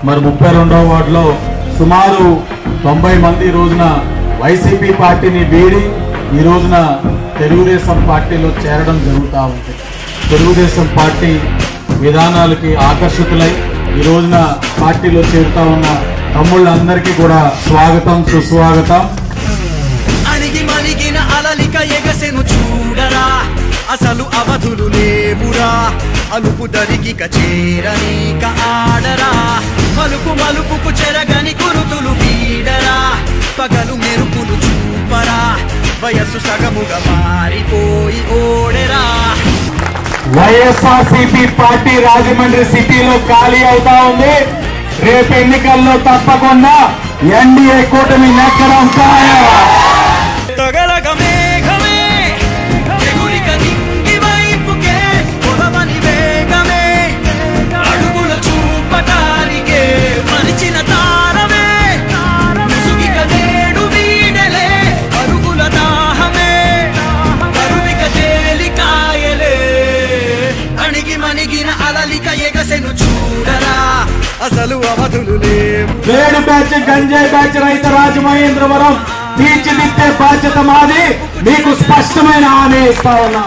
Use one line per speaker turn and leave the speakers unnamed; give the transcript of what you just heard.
మరి 32వ వార్డులో సుమారు 90 మంది ఈ రోజున వైసీపీ పార్టీని వీడి ఈ రోజున తెలుగుదేశం పార్టీలో చేరడం జరుగుతూ ఉంది. తెలుగుదేశం పార్టీ విధానాలకి ఆకర్షితులై ఈ రోజున పార్టీలో చేరుతా ఉన్న తమ్ముళ్ళందరికీ కూడా స్వాగతం, సుస్వాగతం.
అణిగి మణిగిన అలలిక ఎగసెను చూడరా, అసలు అవధులు లేవురా, అలుపు దరిగిక చేరనీక ఆడరా, మలుపు మలుపుకు చెరగని కురుతులు వీడరా, పగలు మెరుపులు చూపరా, వయస్సు సగముగా మారిపోయి ఓడెరా.
వైఎస్ఆర్సీపీ పార్టీ రాజమండ్రి సిటీలో ఖాళీ అవుతా ఉంది. రేపు ఎన్నికల్లో తప్పకుండా ఎన్డీఏ కూటమి నెక్కడం ఖాయం.
తగలగ మేఘమే ఎగురిక నింగి వైపుకే పొడవని వేగమే, అడుగుల చూపటానికే మరిచిన తారమే, ముసుగిక నేడు వీడలే అరుగుల దాహమే, కరువిక తేలికాయలే, అణిగి మణిగిన అలలిక ఎగసెను చూడరా, అసలు అవధులు లేవు.
వేడు బ్యాచ్, గంజాయి బ్యాచ్ రైతు రాజమహేంద్రవరం తీర్చిదిద్దే బాధ్యత మాది. మీకు స్పష్టమైన హామీ ఇస్తా ఉన్నా.